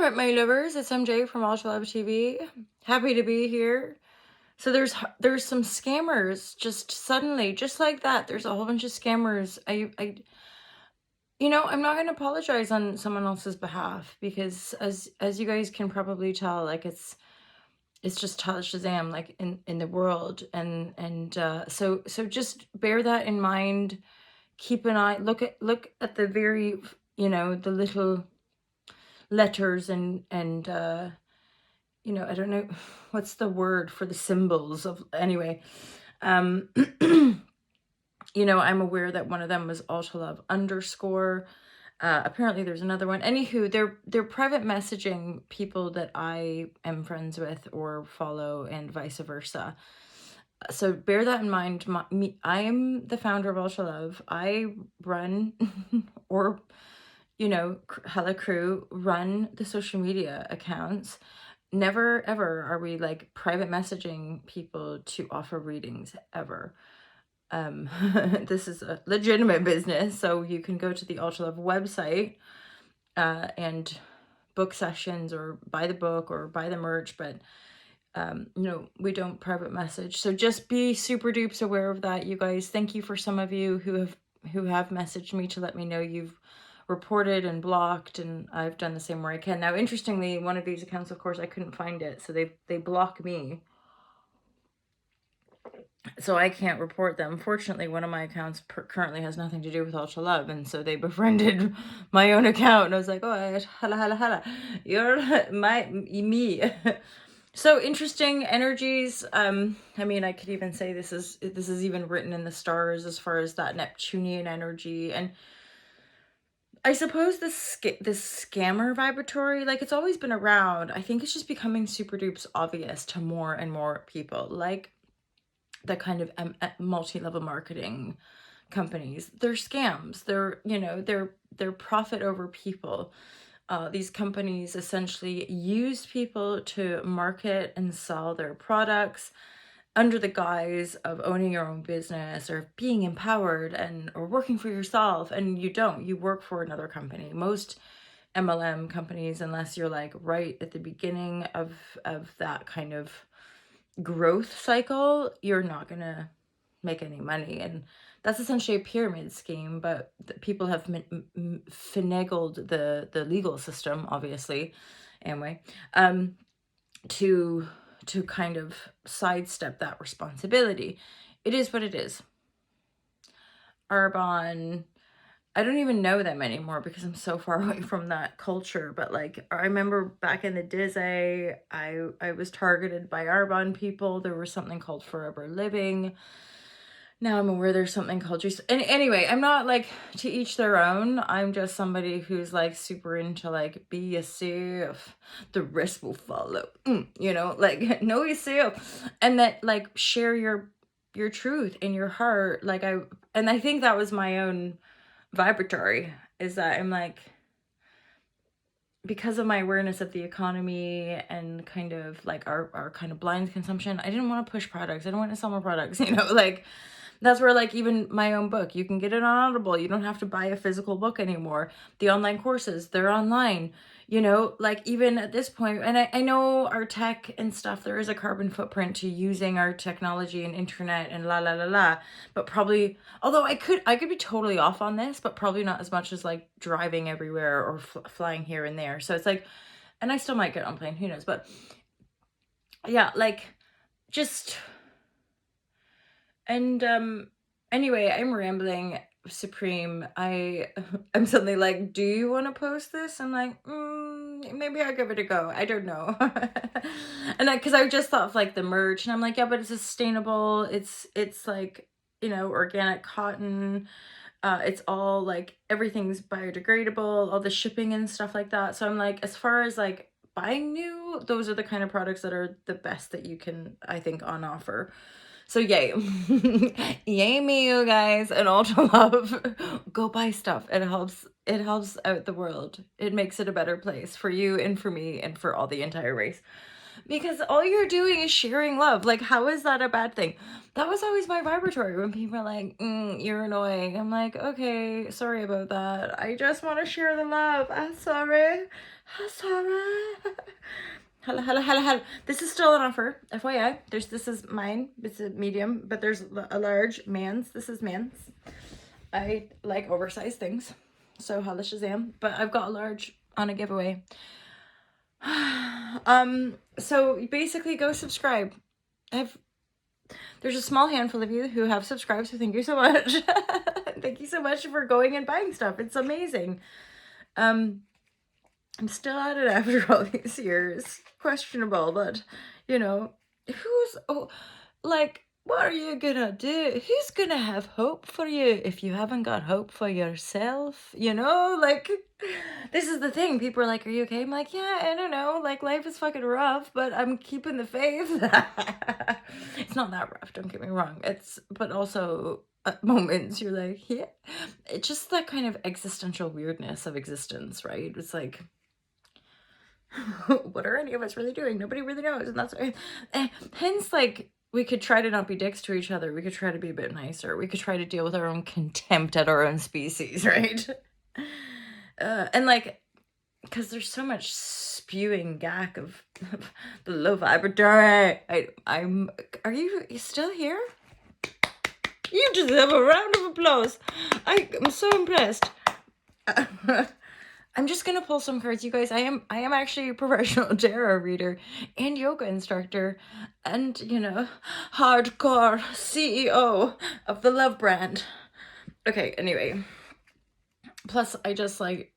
right, my lovers, it's MJ from Ultra Love TV. Happy to be here. So there's some scammers just suddenly, just like that. There's a whole bunch of scammers. I'm not going to apologize on someone else's behalf because as you guys can probably tell, like it's just Tal Shazam, like in the world, and so just bear that in mind. Keep an eye. Look at the very, the little letters and I don't know what's the word for the symbols of, anyway. um I'm aware that one of them was Ultra Love underscore. Apparently there's another one. Anywho, they're private messaging people that I am friends with or follow, and vice versa. So bear that in mind. I am the founder of Ultra Love. I run or Hella Crew run the social media accounts. Never ever are we like private messaging people to offer readings ever. This is a legitimate business, so you can go to the Ultra Love website and book sessions or buy the book or buy the merch, but no, we don't private message. So just be super dupes aware of that, you guys. Thank you for some of you who have messaged me to let me know you've reported and blocked, and I've done the same where I can. Now, interestingly, one of these accounts, of course, I couldn't find it, so they block me, so I can't report them. Fortunately, one of my accounts currently has nothing to do with Ultra Love, and so they befriended my own account, and I was like, oh, hala, you're me. So interesting energies. I mean, I could even say this is even written in the stars as far as that Neptunian energy. And I suppose this scammer vibratory, like, it's always been around. I think it's just becoming super dupes obvious to more and more people, like the kind of multi-level marketing companies. They're scams. They're profit over people. These companies essentially use people to market and sell their products under the guise of owning your own business or being empowered or working for yourself. And you work for another company. Most MLM companies, unless you're like right at the beginning of that kind of growth cycle, you're not gonna make any money. And that's essentially a pyramid scheme, but people have finagled the legal system, obviously, anyway, to kind of sidestep that responsibility. It is what it is. Arbonne, I don't even know them anymore because I'm so far away from that culture. But like, I remember back in the Disney, I was targeted by Arbonne people. There was something called Forever Living. Now I'm aware there's something called juice. And anyway, I'm not like, to each their own. I'm just somebody who's like super into like, be yourself, the rest will follow. Like, know yourself, and that like share your truth and your heart. Like I think that was my own vibratory, is that I'm like, because of my awareness of the economy and kind of like our kind of blind consumption, I didn't want to push products. I don't want to sell more products, like that's where, like, even my own book, you can get it on Audible. You don't have to buy a physical book anymore. The online courses, they're online, like even at this point. And I know our tech and stuff, there is a carbon footprint to using our technology and internet and but probably, although I could be totally off on this, but probably not as much as like driving everywhere or flying here and there. So it's like, and I still might get on a plane, who knows, but yeah, like, just, and anyway, I'm rambling supreme. I'm suddenly like, do you want to post this? I'm like, maybe I'll give it a go. I don't know. And because I just thought of like the merch, and I'm like, yeah, but it's sustainable. It's like, organic cotton. It's all like, everything's biodegradable, all the shipping and stuff like that. So I'm like, as far as like buying new, those are the kind of products that are the best that you can, I think, on offer. So yay. Yay me, you guys. And Ultra Love. Go buy stuff. It helps out the world. It makes it a better place for you and for me and for all the entire race. Because all you're doing is sharing love. Like, how is that a bad thing? That was always my vibratory when people are like, you're annoying. I'm like, okay, sorry about that. I just want to share the love. I'm sorry. I'm sorry. Hello, hello, hello, hello. This is still an offer. FYI. This is mine. It's a medium, but there's a large man's. This is man's. I like oversized things. So holla Shazam. But I've got a large on a giveaway. So basically go subscribe. There's a small handful of you who have subscribed, so thank you so much. Thank you so much for going and buying stuff. It's amazing. I'm still at it after all these years. Questionable, but you know, what are you gonna do? Who's gonna have hope for you if you haven't got hope for yourself? You know, like, this is the thing. People are like, are you okay? I'm like, yeah, I don't know. Like, life is fucking rough, but I'm keeping the faith. It's not that rough, don't get me wrong. But also at moments you're like, yeah. It's just that kind of existential weirdness of existence, right? It's like, what are any of us really doing? Nobody really knows. And that's hence, like, we could try to not be dicks to each other. We could try to be a bit nicer. We could try to deal with our own contempt at our own species, right? And like, because there's so much spewing gack of the low vibratory. Are you still here? You deserve a round of applause. I'm so impressed. I'm just gonna pull some cards, you guys. I am actually a professional tarot reader and yoga instructor, and you know, hardcore CEO of the Love brand. Okay, anyway. Plus, I just like,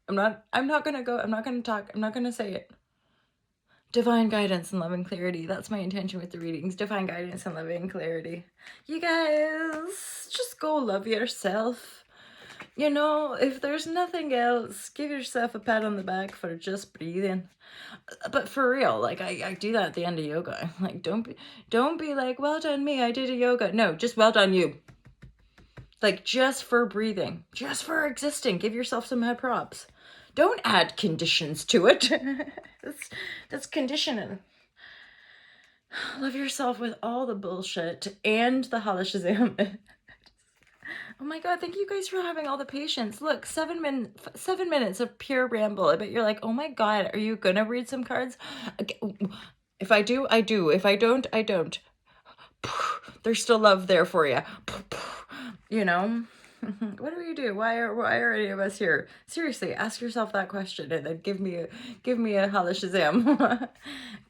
I'm not gonna talk. I'm not gonna say it. Divine guidance and love and clarity. That's my intention with the readings. Divine guidance and love and clarity. You guys, just go love yourself. You know, if there's nothing else, give yourself a pat on the back for just breathing. But for real, like, I do that at the end of yoga. Like, don't be like, well done me, I did a yoga. No, just well done you. Like, just for breathing, just for existing. Give yourself some head props. Don't add conditions to it. That's conditioning. Love yourself with all the bullshit and the holla Shazam. Oh my god, thank you guys for having all the patience. Look, 7 minutes of pure ramble. I bet you're like, oh my god, are you gonna read some cards? If I do, I do. If I don't, I don't. There's still love there for you. You know? What do we do? Why are any of us here? Seriously, ask yourself that question and then give me a holla Shazam.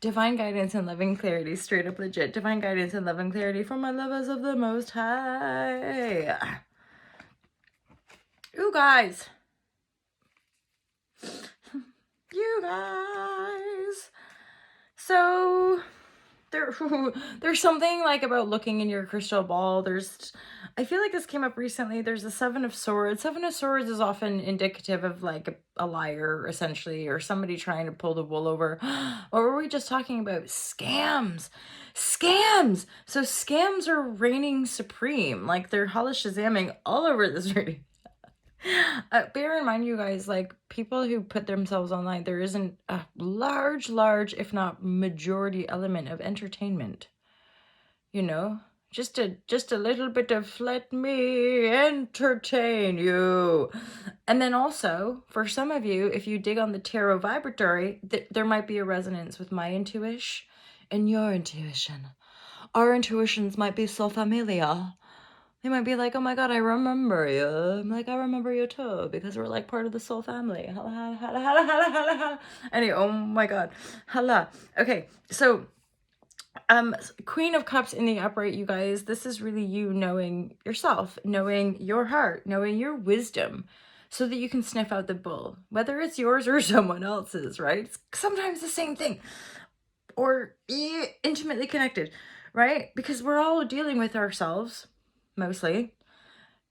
Divine guidance and loving clarity, straight up legit. Divine guidance and loving clarity from my lovers of the Most High. You guys. You guys. So there's something like about looking in your crystal ball. I feel like this came up recently. There's a 7 of Swords. 7 of Swords is often indicative of like a liar, essentially, or somebody trying to pull the wool over. Or were we just talking about scams? Scams! So scams are reigning supreme. Like, they're holla Shazamming all over this reading. Bear in mind, you guys, like, people who put themselves online, there isn't a large, if not majority element of entertainment. You know, just a little bit of let me entertain you. And then also, for some of you, if you dig on the tarot vibratory, there might be a resonance with my intuition and your intuition. Our intuitions might be so familiar. They might be like, oh my god, I remember you. I'm like, I remember you too, because we're like part of the soul family. Anyway, oh my god. Hala. Okay, so Queen of Cups in the upright, you guys. This is really you knowing yourself, knowing your heart, knowing your wisdom, so that you can sniff out the bull, whether it's yours or someone else's, right? It's sometimes the same thing, or intimately connected, right? Because we're all dealing with ourselves, mostly,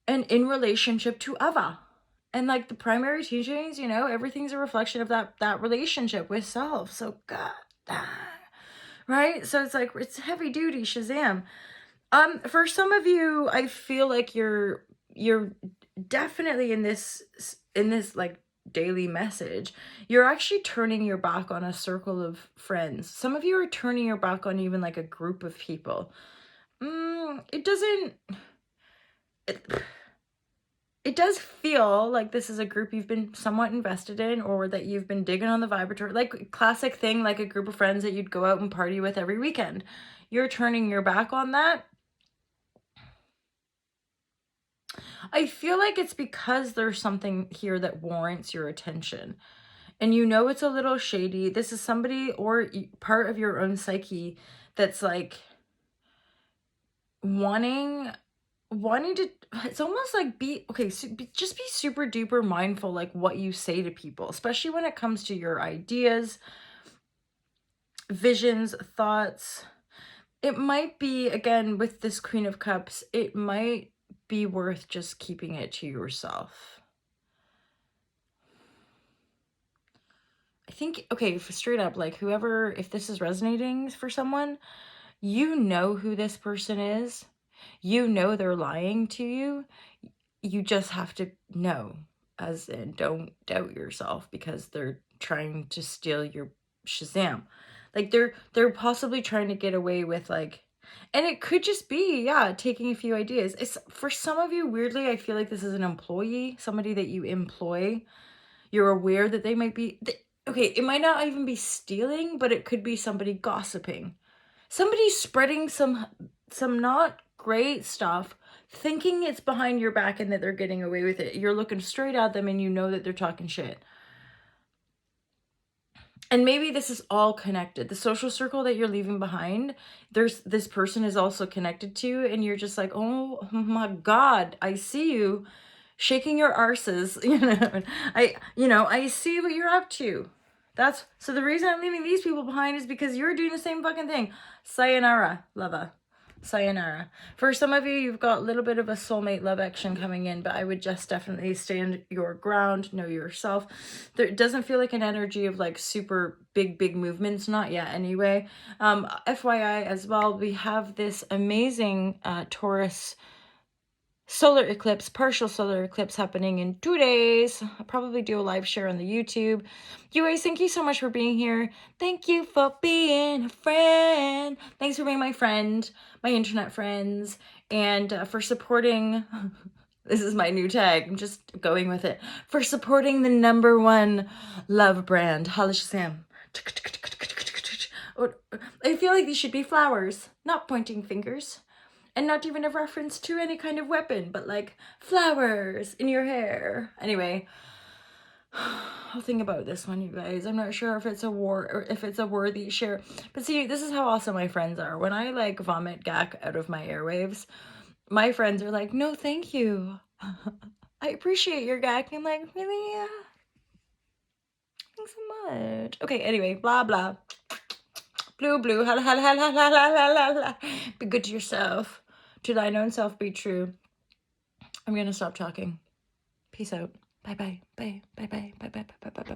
and in relationship to Ava. And like the primary teachings, you know, everything's a reflection of that relationship with self. So god, right? So it's like, it's heavy duty Shazam. For some of you, I feel like you're definitely in this like daily message, you're actually turning your back on a circle of friends. Some of you are turning your back on even like a group of people. It doesn't, it does feel like this is a group you've been somewhat invested in, or that you've been digging on the vibrator, like classic thing, like a group of friends that you'd go out and party with every weekend. You're turning your back on that. I feel like it's because there's something here that warrants your attention. And you know it's a little shady. This is somebody or part of your own psyche that's like wanting to, it's almost like just be super duper mindful like what you say to people, especially when it comes to your ideas, visions, thoughts. It might be, again, with this Queen of Cups, it might be worth just keeping it to yourself. I think, okay, straight up, like whoever, if this is resonating for someone, you know who this person is. You know they're lying to you. You just have to know, as in don't doubt yourself, because they're trying to steal your Shazam. Like they're possibly trying to get away with like, and it could just be, yeah, taking a few ideas. It's for some of you, weirdly, I feel like this is an employee, somebody that you employ. You're aware that they might be, okay, it might not even be stealing, but it could be somebody gossiping. Somebody's spreading some not great stuff, thinking it's behind your back and that they're getting away with it. You're looking straight at them and you know that they're talking shit. And maybe this is all connected. The social circle that you're leaving behind, there's this person is also connected to, and you're just like, oh my God, I see you shaking your arses. I see what you're up to. So the reason I'm leaving these people behind is because you're doing the same fucking thing. Sayonara, lover. Sayonara. For some of you, you've got a little bit of a soulmate love action coming in, but I would just definitely stand your ground, know yourself. It doesn't feel like an energy of like super big movements, not yet anyway. FYI as well, we have this amazing Taurus solar eclipse, partial solar eclipse happening in 2 days. I'll probably do a live share on the YouTube. You guys, thank you so much for being here. Thank you for being a friend. Thanks for being my friend, my internet friends, and for supporting, this is my new tag, I'm just going with it, for supporting the #1 love brand, Hala Shazam. I feel like these should be flowers, not pointing fingers. And not even a reference to any kind of weapon, but like flowers in your hair. Anyway, I'll think about this one, you guys. I'm not sure if it's a worthy share. But see, this is how awesome my friends are. When I like vomit gack out of my airwaves, my friends are like, no, thank you. I appreciate your gack. I'm like, really? Yeah. Thanks so much. Okay, anyway, blah, blah. Blue, hala. Be good to yourself. To thine own self be true. I'm gonna stop talking. Peace out. Bye.